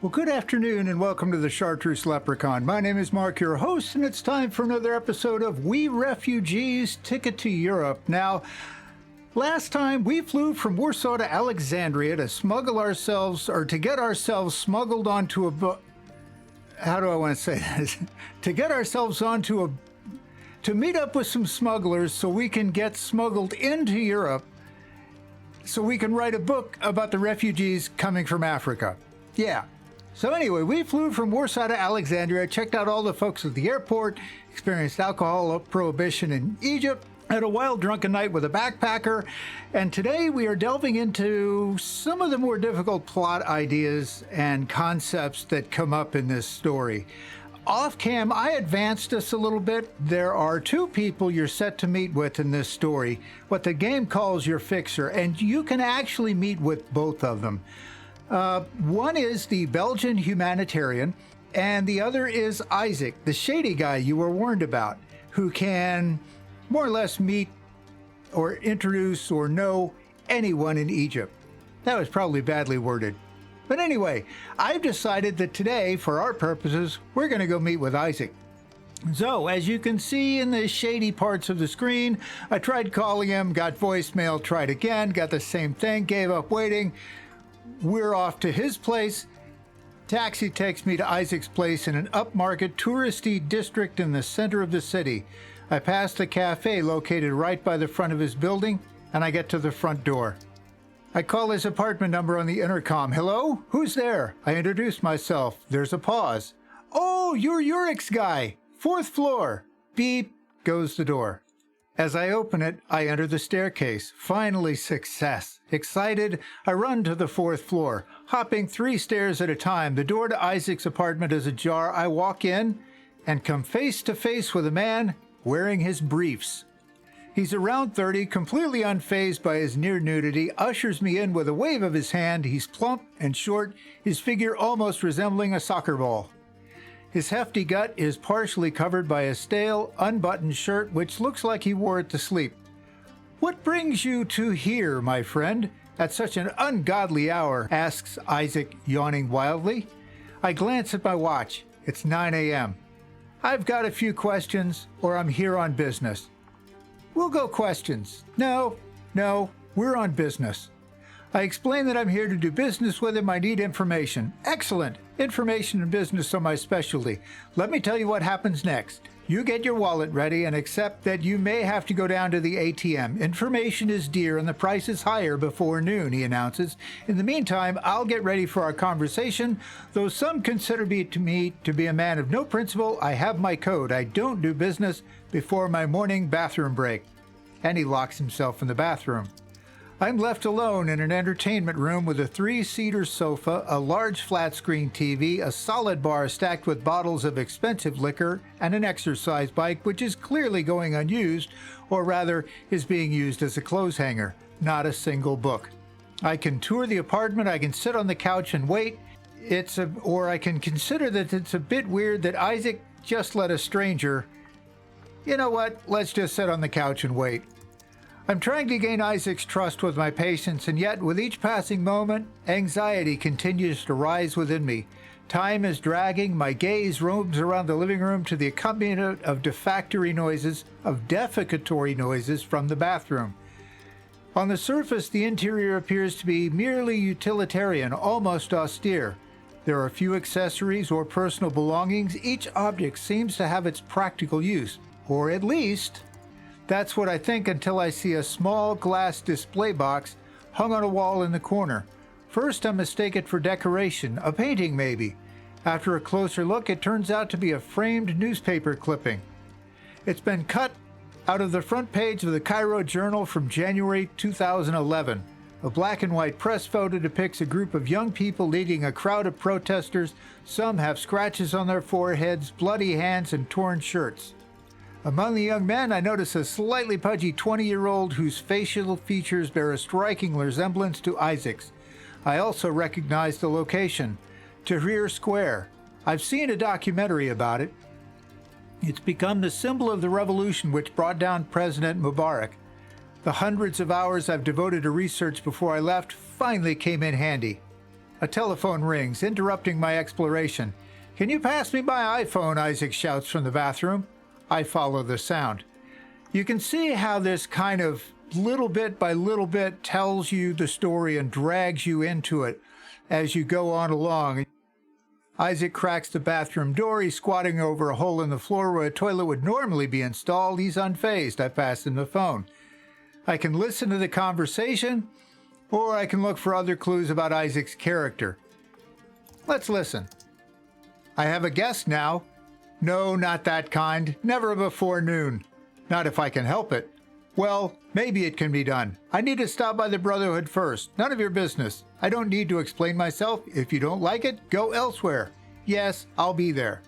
Well, good afternoon and welcome to the Chartreuse Leprechaun. My name is Mark, your host, and it's time for another episode of We Refugees Ticket to Europe. Now, last time we flew from Warsaw to Alexandria to smuggle ourselves, or to get ourselves smuggled onto a boat. How do I want to say this? To get ourselves onto a, to meet up with some smugglers so we can get smuggled into Europe so we can write a book about the refugees coming from Africa. Yeah. So anyway, we flew from Warsaw to Alexandria, checked out all the folks at the airport, experienced alcohol prohibition in Egypt, had a wild drunken night with a backpacker, and today we are delving into some of the more difficult plot ideas and concepts that come up in this story. Off cam, I advanced us a little bit. There are two people you're set to meet with in this story, what the game calls your fixer, and you can actually meet with both of them. One is the Belgian humanitarian, and the other is Isaac, the shady guy you were warned about, who can more or less meet or introduce or know anyone in Egypt. That was probably badly worded. But anyway, I've decided that today, for our purposes, we're going to go meet with Isaac. So, as you can see in the shady parts of the screen, I tried calling him, got voicemail, tried again, got the same thing, gave up waiting. We're off to his place. Taxi takes me to Isaac's place in an upmarket touristy district in the center of the city. I pass the cafe located right by the front of his building, and I get to the front door. I call his apartment number on the intercom. Hello? Who's there? I introduce myself. There's a pause. Oh, you're Urik's guy. 4th floor. Beep goes the door. As I open it, I enter the staircase. Finally, success. Excited, I run to the 4th floor. Hopping 3 stairs at a time, the door to Isaac's apartment is ajar. I walk in and come face to face with a man wearing his briefs. He's around 30, completely unfazed by his near nudity, ushers me in with a wave of his hand. He's plump and short, his figure almost resembling a soccer ball. His hefty gut is partially covered by a stale, unbuttoned shirt which looks like he wore it to sleep. "What brings you to here, my friend, at such an ungodly hour?" asks Isaac, yawning wildly. I glance at my watch. It's 9 a.m. "I've got a few questions, or I'm here on business." "We'll go questions." No, we're on business." I explain that I'm here to do business with him. I need information. "Excellent. Information and business are my specialty. Let me tell you what happens next. You get your wallet ready and accept that you may have to go down to the ATM. Information is dear and the price is higher before noon," he announces. "In the meantime, I'll get ready for our conversation. Though some consider me to be a man of no principle, I have my code. I don't do business before my morning bathroom break." And he locks himself in the bathroom. I'm left alone in an entertainment room with a 3-seater sofa, a large flat-screen TV, a solid bar stacked with bottles of expensive liquor, and an exercise bike which is clearly going unused, or rather is being used as a clothes hanger. Not a single book. I can tour the apartment, I can sit on the couch and wait. Or I can consider that it's a bit weird that Isaac just let a stranger... You know what? Let's just sit on the couch and wait. I'm trying to gain Isaac's trust with my patience, and yet with each passing moment, anxiety continues to rise within me. Time is dragging, my gaze roams around the living room to the accompaniment of defecatory noises from the bathroom. On the surface, the interior appears to be merely utilitarian, almost austere. There are few accessories or personal belongings. Each object seems to have its practical use, or at least... That's what I think until I see a small glass display box hung on a wall in the corner. First, I mistake it for decoration, a painting maybe. After a closer look, it turns out to be a framed newspaper clipping. It's been cut out of the front page of the Cairo Journal from January 2011. A black and white press photo depicts a group of young people leading a crowd of protesters. Some have scratches on their foreheads, bloody hands, and torn shirts. Among the young men, I notice a slightly pudgy 20-year-old whose facial features bear a striking resemblance to Isaac's. I also recognize the location, Tahrir Square. I've seen a documentary about it. It's become the symbol of the revolution which brought down President Mubarak. The hundreds of hours I've devoted to research before I left finally came in handy. A telephone rings, interrupting my exploration. "Can you pass me my iPhone?" Isaac shouts from the bathroom. I follow the sound. You can see how this kind of little bit by little bit tells you the story and drags you into it as you go on along. Isaac cracks the bathroom door. He's squatting over a hole in the floor where a toilet would normally be installed. He's unfazed. I pass him the phone. I can listen to the conversation, or I can look for other clues about Isaac's character. Let's listen. "I have a guest now." "No, not that kind. Never before noon." "Not if I can help it." "Well, maybe it can be done. I need to stop by the Brotherhood first. None of your business. I don't need to explain myself. If you don't like it, go elsewhere." "Yes, I'll be there."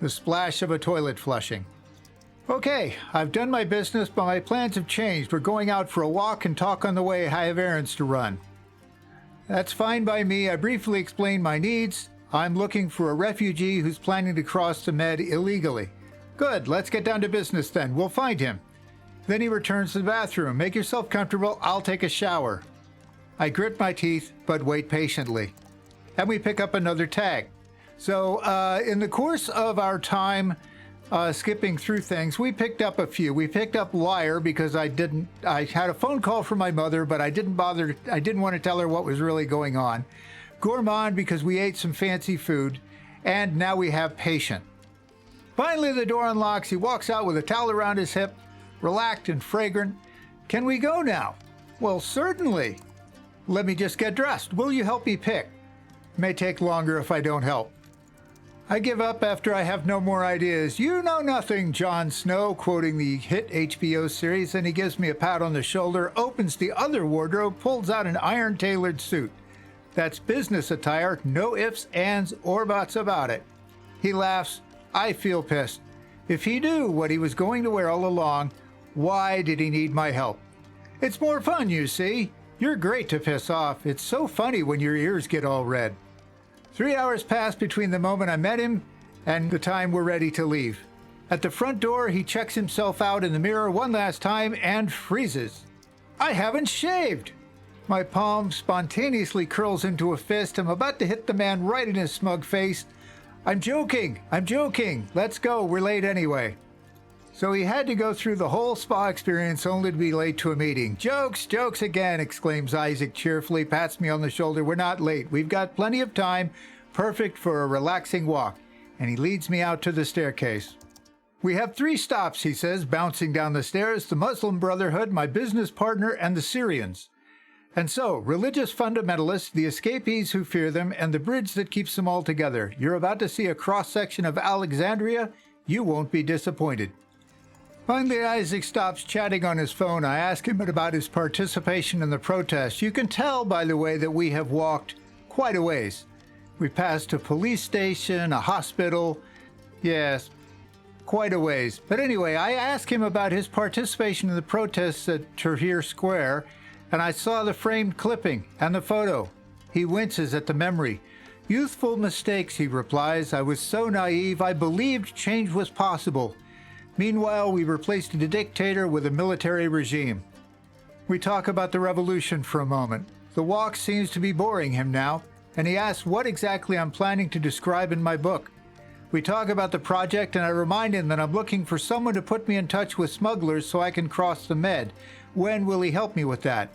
The splash of a toilet flushing. "Okay, I've done my business, but my plans have changed. We're going out for a walk and talk on the way. I have errands to run." "That's fine by me." I briefly explain my needs. I'm looking for a refugee who's planning to cross the Med illegally. "Good, let's get down to business then. We'll find him." Then he returns to the bathroom. "Make yourself comfortable. I'll take a shower." I grit my teeth, but wait patiently. And we pick up another tag. So in the course of our time skipping through things, we picked up a few. We picked up liar because I had a phone call from my mother, but I didn't want to tell her what was really going on. Gourmand because we ate some fancy food. And now we have patient. Finally, the door unlocks. He walks out with a towel around his hip, relaxed and fragrant. "Can we go now?" "Well, certainly." "Let me just get dressed. Will you help me pick?" "May take longer if I don't help." I give up after I have no more ideas. "You know nothing, Jon Snow," quoting the hit HBO series, and he gives me a pat on the shoulder, opens the other wardrobe, pulls out an iron-tailored suit. That's business attire, no ifs, ands, or buts about it. He laughs. I feel pissed. If he knew what he was going to wear all along, why did he need my help? It's more fun, you see. You're great to piss off. It's so funny when your ears get all red. 3 hours pass between the moment I met him and the time we're ready to leave. At the front door, he checks himself out in the mirror one last time and freezes. I haven't shaved! My palm spontaneously curls into a fist. I'm about to hit the man right in his smug face. I'm joking. Let's go. We're late anyway. So he had to go through the whole spa experience only to be late to a meeting. Jokes again, exclaims Isaac cheerfully, pats me on the shoulder. We're not late. We've got plenty of time, perfect for a relaxing walk. And he leads me out to the staircase. We have 3 stops, he says, bouncing down the stairs, the Muslim Brotherhood, my business partner, and the Syrians. And so, religious fundamentalists, the escapees who fear them, and the bridge that keeps them all together. You're about to see a cross-section of Alexandria. You won't be disappointed. Finally, Isaac stops chatting on his phone. I ask him about his participation in the protest. You can tell, by the way, that we have walked quite a ways. We passed a police station, a hospital. Yes, quite a ways. But anyway, I ask him about his participation in the protests at Tahrir Square, and I saw the framed clipping and the photo. He winces at the memory. Youthful mistakes, he replies. I was so naive, I believed change was possible. Meanwhile, we replaced a dictator with a military regime. We talk about the revolution for a moment. The walk seems to be boring him now, and he asks what exactly I'm planning to describe in my book. We talk about the project, and I remind him that I'm looking for someone to put me in touch with smugglers so I can cross the Med. When will he help me with that?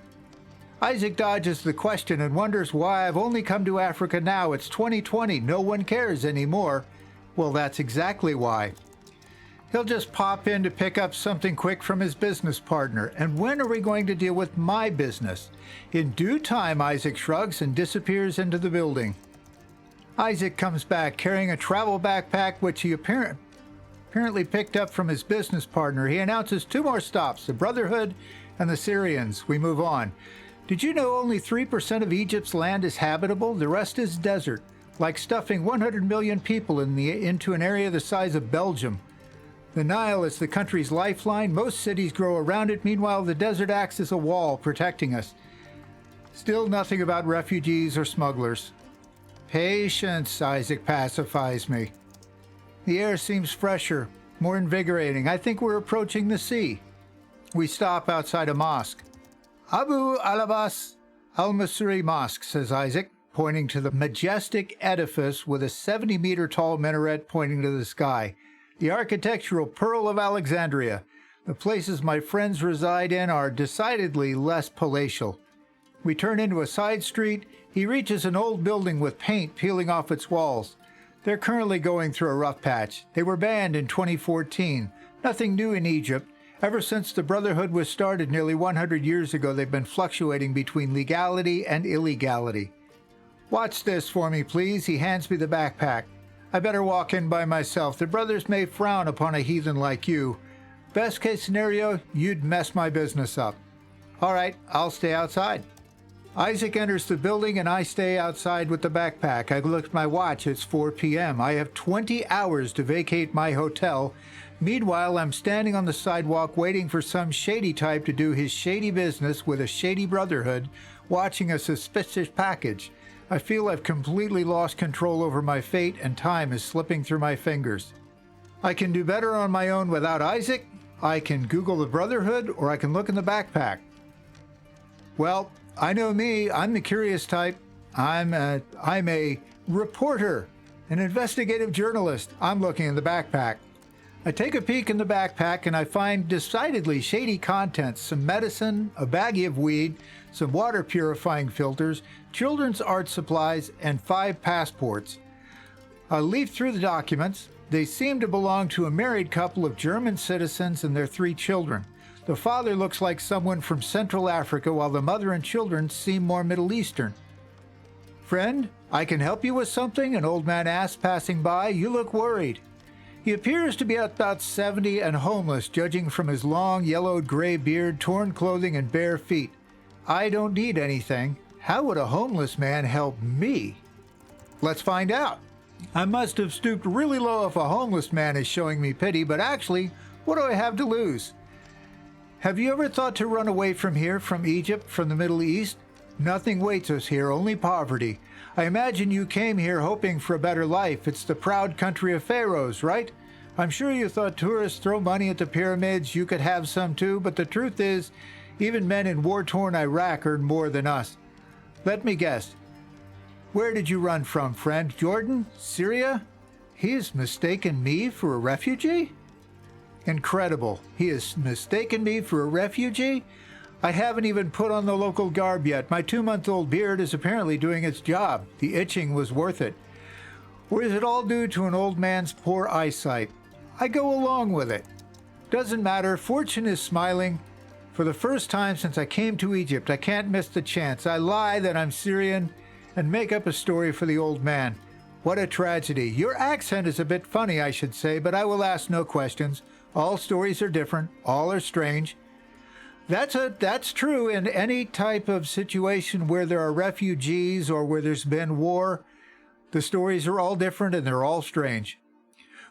Isaac dodges the question and wonders why I've only come to Africa now. It's 2020. No one cares anymore. Well, that's exactly why. He'll just pop in to pick up something quick from his business partner. And when are we going to deal with my business? In due time, Isaac shrugs and disappears into the building. Isaac comes back carrying a travel backpack, which he apparently picked up from his business partner. He announces 2 more stops, the Brotherhood and the Syrians. We move on. Did you know only 3% of Egypt's land is habitable? The rest is desert, like stuffing 100 million people into an area the size of Belgium. The Nile is the country's lifeline. Most cities grow around it. Meanwhile, the desert acts as a wall protecting us. Still nothing about refugees or smugglers. Patience, Isaac pacifies me. The air seems fresher, more invigorating. I think we're approaching the sea. We stop outside a mosque. Abu al-Abbas al-Masri Mosque, says Isaac. pointing to the majestic edifice with a 70-meter-tall minaret pointing to the sky. The architectural pearl of Alexandria. The places my friends reside in are decidedly less palatial. We turn into a side street. He reaches an old building with paint peeling off its walls. They're currently going through a rough patch. They were banned in 2014. Nothing new in Egypt. Ever since the Brotherhood was started nearly 100 years ago, they've been fluctuating between legality and illegality. Watch this for me, please. He hands me the backpack. I better walk in by myself. The brothers may frown upon a heathen like you. Best case scenario, you'd mess my business up. All right, I'll stay outside. Isaac enters the building and I stay outside with the backpack. I look at my watch. It's 4 p.m. I have 20 hours to vacate my hotel. Meanwhile, I'm standing on the sidewalk waiting for some shady type to do his shady business with a shady brotherhood, watching a suspicious package. I feel I've completely lost control over my fate and time is slipping through my fingers. I can do better on my own without Isaac. I can Google the Brotherhood, or I can look in the backpack. Well, I know me. I'm the curious type. I'm a reporter, an investigative journalist. I'm looking in the backpack. I take a peek in the backpack and I find decidedly shady contents, some medicine, a baggie of weed, some water purifying filters, children's art supplies, and 5 passports. I leaf through the documents. They seem to belong to a married couple of German citizens and their 3 children. The father looks like someone from Central Africa, while the mother and children seem more Middle Eastern. "Friend, I can help you with something?" an old man asks, passing by. "You look worried." He appears to be about 70 and homeless, judging from his long, yellowed gray beard, torn clothing, and bare feet. I don't need anything. How would a homeless man help me? Let's find out. I must have stooped really low if a homeless man is showing me pity, but actually, what do I have to lose? Have you ever thought to run away from here, from Egypt, from the Middle East? Nothing waits us here, only poverty. I imagine you came here hoping for a better life. It's the proud country of pharaohs, right? I'm sure you thought tourists throw money at the pyramids, you could have some too, but the truth is, even men in war-torn Iraq earn more than us. Let me guess. Where did you run from, friend? Jordan? Syria? He has mistaken me for a refugee? Incredible. He has mistaken me for a refugee? I haven't even put on the local garb yet. My 2-month-old beard is apparently doing its job. The itching was worth it. Or is it all due to an old man's poor eyesight? I go along with it. Doesn't matter. Fortune is smiling. For the first time since I came to Egypt, I can't miss the chance. I lie that I'm Syrian and make up a story for the old man. What a tragedy. Your accent is a bit funny, I should say, but I will ask no questions. All stories are different. All are strange. That's true in any type of situation where there are refugees or where there's been war. The stories are all different and they're all strange.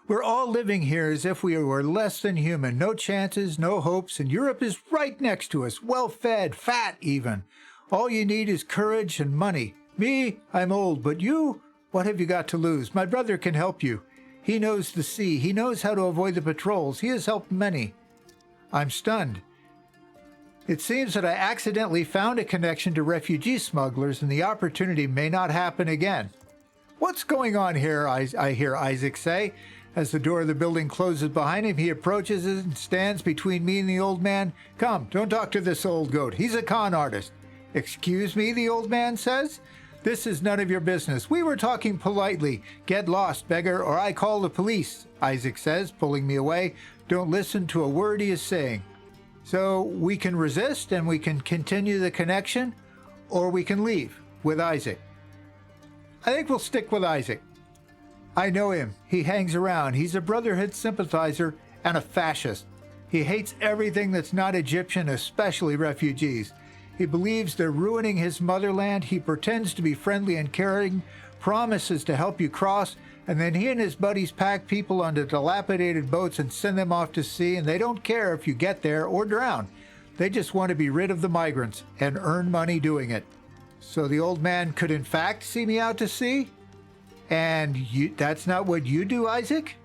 We're all living here as if we were less than human. No chances, no hopes, and Europe is right next to us, well-fed, fat even. All you need is courage and money. Me, I'm old, but you, what have you got to lose? My brother can help you. He knows the sea. He knows how to avoid the patrols. He has helped many. I'm stunned. It seems that I accidentally found a connection to refugee smugglers, and the opportunity may not happen again. What's going on here? I hear Isaac say. As the door of the building closes behind him, he approaches it and stands between me and the old man. Come, don't talk to this old goat. He's a con artist. Excuse me, the old man says. This is none of your business. We were talking politely. Get lost, beggar, or I call the police, Isaac says, pulling me away. Don't listen to a word he is saying. So we can resist and we can continue the connection, or we can leave with Isaac. I think we'll stick with Isaac. I know him. He hangs around. He's a Brotherhood sympathizer and a fascist. He hates everything that's not Egyptian, especially refugees. He believes they're ruining his motherland. He pretends to be friendly and caring, promises to help you cross, and then he and his buddies pack people onto dilapidated boats and send them off to sea, and they don't care if you get there or drown. They just want to be rid of the migrants and earn money doing it. So the old man could in fact see me out to sea? And that's not what you do, Isaac?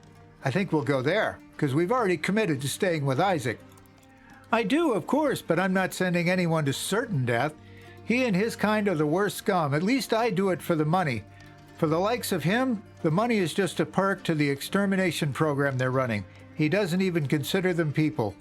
I think we'll go there, because we've already committed to staying with Isaac. I do, of course, but I'm not sending anyone to certain death. He and his kind are the worst scum. At least I do it for the money. For the likes of him, the money is just a perk to the extermination program they're running. He doesn't even consider them people.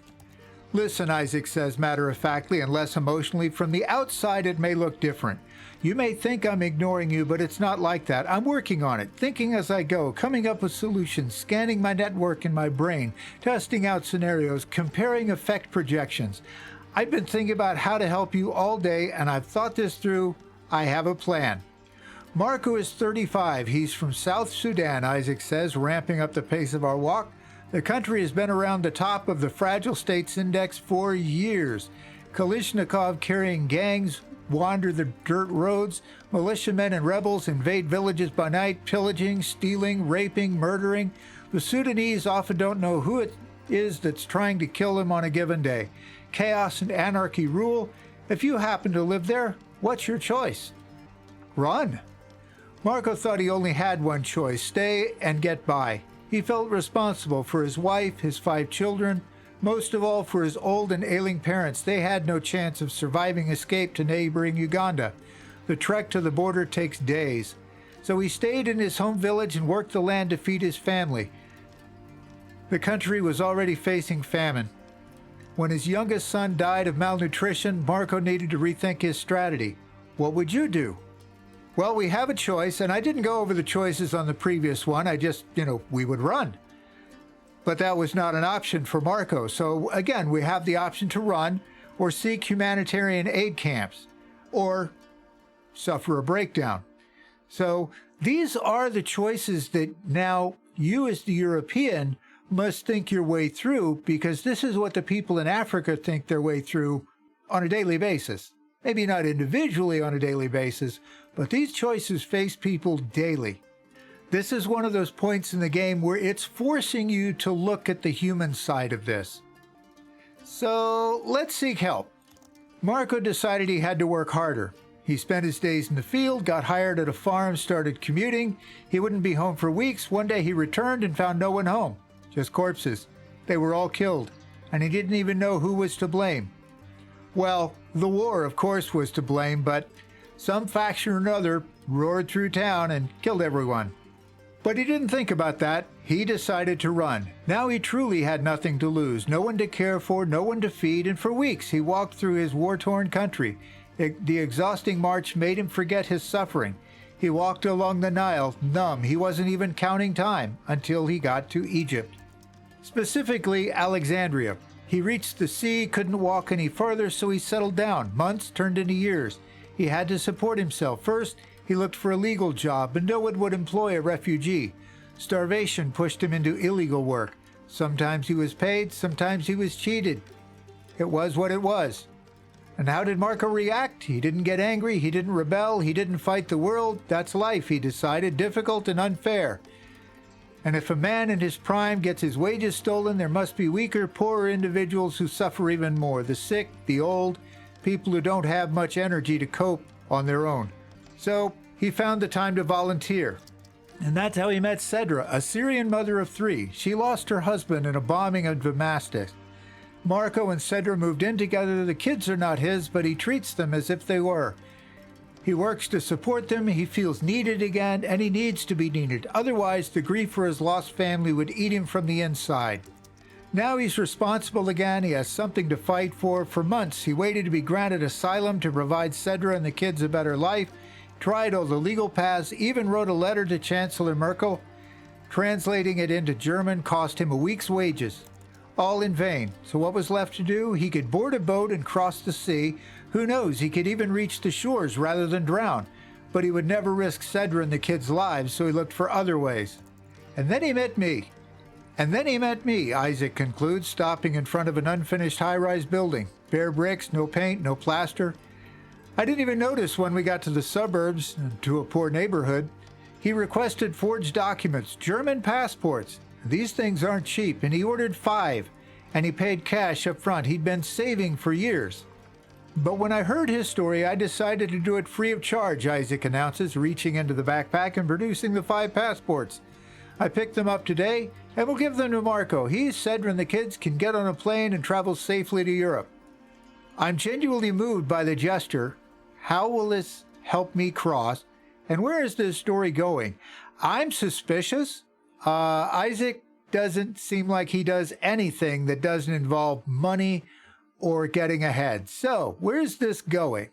Listen, Isaac says matter-of-factly and less emotionally, from the outside it may look different. You may think I'm ignoring you, but it's not like that. I'm working on it, thinking as I go, coming up with solutions, scanning my network in my brain, testing out scenarios, comparing effect projections. I've been thinking about how to help you all day, and I've thought this through. I have a plan. Marco is 35. He's from South Sudan, Isaac says, ramping up the pace of our walk. The country has been around the top of the Fragile States Index for years. Kalashnikov carrying gangs wander the dirt roads. Militiamen and rebels invade villages by night, pillaging, stealing, raping, murdering. The Sudanese often don't know who it is that's trying to kill them on a given day. Chaos and anarchy rule. If you happen to live there, what's your choice? Run. Marco thought he only had one choice: stay and get by. He felt responsible for his wife, his 5 children, most of all for his old and ailing parents. They had no chance of surviving escape to neighboring Uganda. The trek to the border takes days. So he stayed in his home village and worked the land to feed his family. The country was already facing famine. When his youngest son died of malnutrition, Marco needed to rethink his strategy. What would you do? Well, we have a choice, and I didn't go over the choices on the previous one. I just, we would run. But that was not an option for Marco. So again, we have the option to run or seek humanitarian aid camps or suffer a breakdown. So these are the choices that now you as the European must think your way through, because this is what the people in Africa think their way through on a daily basis. Maybe not individually on a daily basis, but these choices face people daily. This is one of those points in the game where it's forcing you to look at the human side of this. So let's seek help. Marco decided he had to work harder. He spent his days in the field, got hired at a farm, started commuting. He wouldn't be home for weeks. One day he returned and found no one home, just corpses. They were all killed, and he didn't even know who was to blame. Well, the war, of course, was to blame, but some faction or another roared through town and killed everyone. But he didn't think about that. He decided to run. Now he truly had nothing to lose, no one to care for, no one to feed, and for weeks he walked through his war-torn country. The exhausting march made him forget his suffering. He walked along the Nile, numb. He wasn't even counting time until he got to Egypt. Specifically, Alexandria. He reached the sea, couldn't walk any further, so he settled down. Months turned into years. He had to support himself. First, he looked for a legal job, but no one would employ a refugee. Starvation pushed him into illegal work. Sometimes he was paid, sometimes he was cheated. It was what it was. And how did Marco react? He didn't get angry, he didn't rebel, he didn't fight the world. That's life, he decided, difficult and unfair. And if a man in his prime gets his wages stolen, there must be weaker, poorer individuals who suffer even more. The sick, the old, people who don't have much energy to cope on their own. So he found the time to volunteer. And that's how he met Cedra, a Syrian mother of 3. She lost her husband in a bombing of Damascus. Marco and Cedra moved in together. The kids are not his, but he treats them as if they were. He works to support them, he feels needed again, and he needs to be needed. Otherwise, the grief for his lost family would eat him from the inside. Now he's responsible again, he has something to fight for. For months, he waited to be granted asylum to provide Cedra and the kids a better life, tried all the legal paths, even wrote a letter to Chancellor Merkel. Translating it into German cost him a week's wages. All in vain. So what was left to do? He could board a boat and cross the sea. Who knows, he could even reach the shores rather than drown. But he would never risk Cedra and the kids' lives, so he looked for other ways. And then he met me. Isaac concludes, stopping in front of an unfinished high-rise building. Bare bricks, no paint, no plaster. I didn't even notice when we got to the suburbs, to a poor neighborhood. He requested forged documents, German passports. These things aren't cheap, and he ordered 5, and he paid cash up front. He'd been saving for years. But when I heard his story, I decided to do it free of charge, Isaac announces, reaching into the backpack and producing the 5 passports. I picked them up today, and we'll give them to Marco. He, Cedra, and the kids can get on a plane and travel safely to Europe. I'm genuinely moved by the gesture. How will this help me cross? And where is this story going? I'm suspicious. Isaac doesn't seem like he does anything that doesn't involve money or getting ahead. So, where's this going?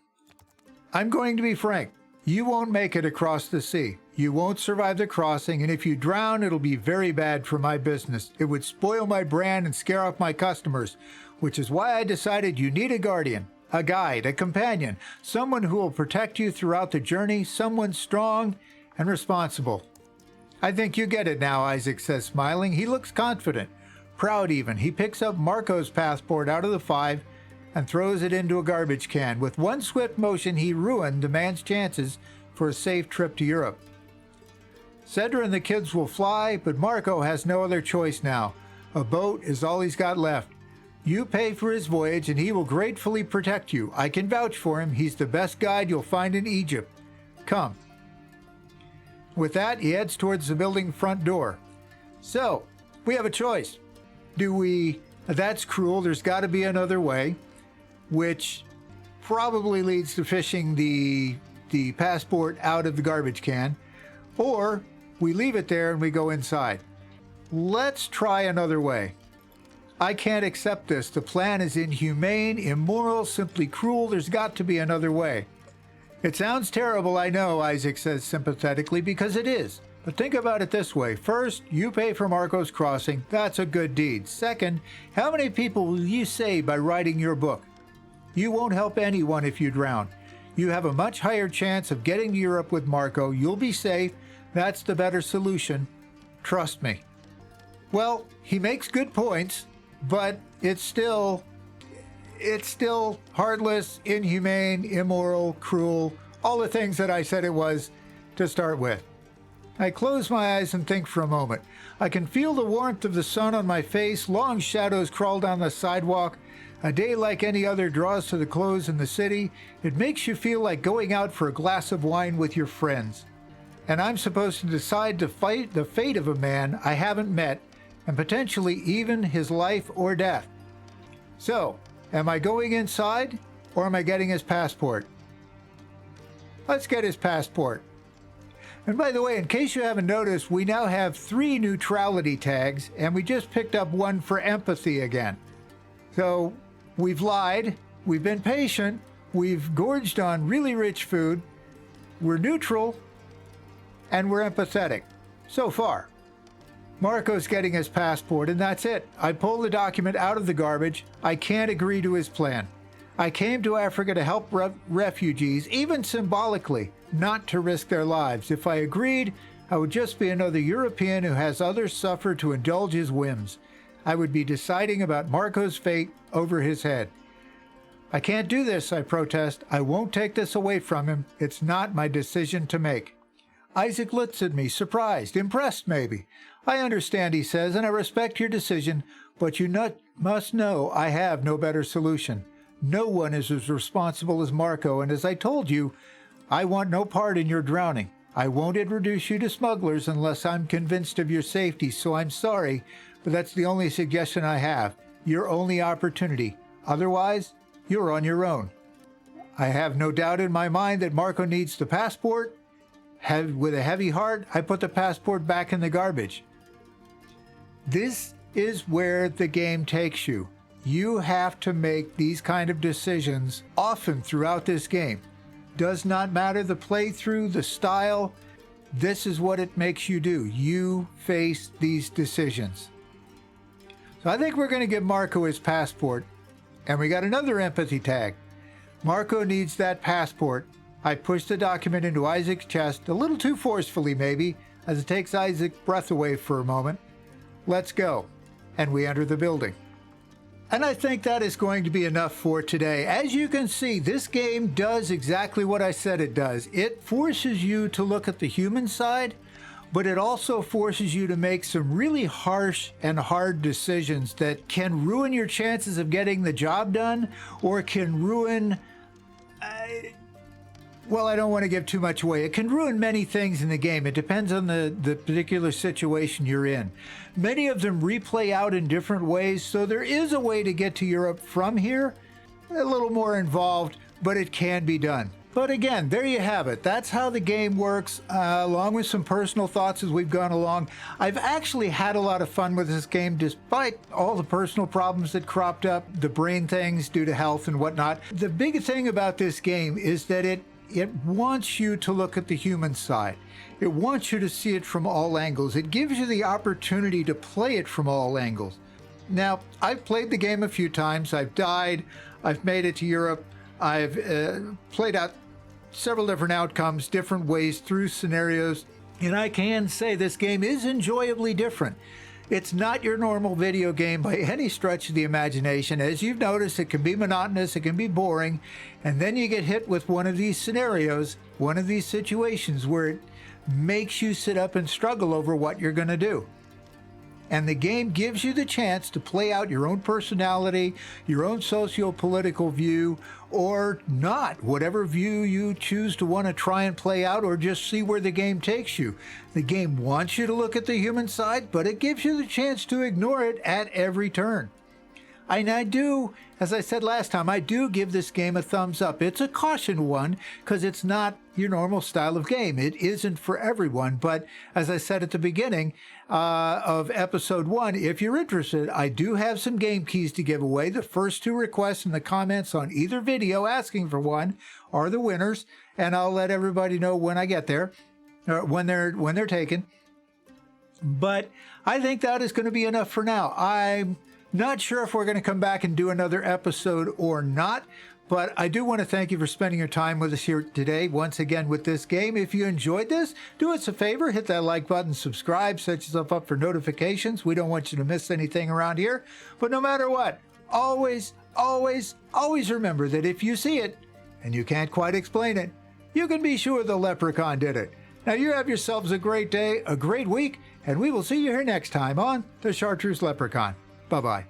I'm going to be frank. You won't make it across the sea. You won't survive the crossing, and if you drown, it'll be very bad for my business. It would spoil my brand and scare off my customers, which is why I decided you need a guardian, a guide, a companion, someone who will protect you throughout the journey, someone strong and responsible. I think you get it now, Isaac says, smiling. He looks confident, proud even. He picks up Marco's passport out of the 5 and throws it into a garbage can. With one swift motion, he ruined the man's chances for a safe trip to Europe. Cedra and the kids will fly, but Marco has no other choice now. A boat is all he's got left. You pay for his voyage, and he will gratefully protect you. I can vouch for him. He's the best guide you'll find in Egypt. Come. With that, he heads towards the building front door. So, we have a choice. Do we... That's cruel. There's got to be another way, which probably leads to fishing the passport out of the garbage can. Or we leave it there and we go inside. Let's try another way. I can't accept this. The plan is inhumane, immoral, simply cruel. There's got to be another way. It sounds terrible, I know, Isaac says sympathetically, because it is. But think about it this way. First, you pay for Marco's crossing. That's a good deed. Second, how many people will you save by writing your book? You won't help anyone if you drown. You have a much higher chance of getting to Europe with Marco. You'll be safe. That's the better solution. Trust me. Well, he makes good points, but it's still heartless, inhumane, immoral, cruel, all the things that I said it was to start with. I close my eyes and think for a moment. I can feel the warmth of the sun on my face. Long shadows crawl down the sidewalk. A day like any other draws to the close in the city. It makes you feel like going out for a glass of wine with your friends. And I'm supposed to decide to fight the fate of a man I haven't met, and potentially even his life or death. So, am I going inside, or am I getting his passport? Let's get his passport. And by the way, in case you haven't noticed, we now have 3 neutrality tags, and we just picked up one for empathy again. So, we've lied, we've been patient, we've gorged on really rich food, we're neutral, and we're empathetic. So far. Marco's getting his passport, and that's it. I pull the document out of the garbage. I can't agree to his plan. I came to Africa to help refugees, even symbolically, not to risk their lives. If I agreed, I would just be another European who has others suffer to indulge his whims. I would be deciding about Marco's fate over his head. I can't do this, I protest. I won't take this away from him. It's not my decision to make. Isaac looks at me, surprised, impressed maybe. I understand, he says, and I respect your decision, but you must know I have no better solution. No one is as responsible as Marco, and as I told you, I want no part in your drowning. I won't introduce you to smugglers unless I'm convinced of your safety, so I'm sorry, but that's the only suggestion I have. Your only opportunity. Otherwise, you're on your own. I have no doubt in my mind that Marco needs the passport. With a heavy heart, I put the passport back in the garbage. This is where the game takes you. You have to make these kind of decisions often throughout this game. Does not matter the playthrough, the style. This is what it makes you do. You face these decisions. So I think we're going to give Marco his passport. And we got another empathy tag. Marco needs that passport. I push the document into Isaac's chest, a little too forcefully maybe, as it takes Isaac's breath away for a moment. Let's go. And we enter the building. And I think that is going to be enough for today. As you can see, this game does exactly what I said it does. It forces you to look at the human side, but it also forces you to make some really harsh and hard decisions that can ruin your chances of getting the job done, or can ruin... Well, I don't want to give too much away. It can ruin many things in the game. It depends on the particular situation you're in. Many of them replay out in different ways, so there is a way to get to Europe from here. A little more involved, but it can be done. But again, there you have it. That's how the game works, along with some personal thoughts as we've gone along. I've actually had a lot of fun with this game, despite all the personal problems that cropped up, the brain things due to health and whatnot. The big thing about this game is that it wants you to look at the human side. It wants you to see it from all angles. It gives you the opportunity to play it from all angles. Now, I've played the game a few times. I've died. I've made it to Europe. I've played out several different outcomes, different ways through scenarios, and I can say this game is enjoyably different. It's not your normal video game by any stretch of the imagination. As you've noticed, it can be monotonous, it can be boring, and then you get hit with one of these scenarios, one of these situations where it makes you sit up and struggle over what you're going to do. And the game gives you the chance to play out your own personality, your own socio-political view, or not, whatever view you choose to want to try and play out, or just see where the game takes you. The game wants you to look at the human side, but it gives you the chance to ignore it at every turn. And I do, as I said last time, I do give this game a thumbs up. It's a caution one because it's not your normal style of game. It isn't for everyone. But as I said at the beginning of episode 1, if you're interested, I do have some game keys to give away. The first 2 requests in the comments on either video asking for one are the winners, and I'll let everybody know when I get there, when they're taken. But I think that is going to be enough for now. I'm not sure if we're going to come back and do another episode or not, but I do want to thank you for spending your time with us here today, once again with this game. If you enjoyed this, do us a favor, hit that like button, subscribe, set yourself up for notifications. We don't want you to miss anything around here. But no matter what, always, always, always remember that if you see it, and you can't quite explain it, you can be sure the Leprechaun did it. Now you have yourselves a great day, a great week, and we will see you here next time on the Chartreuse Leprechaun. Bye-bye.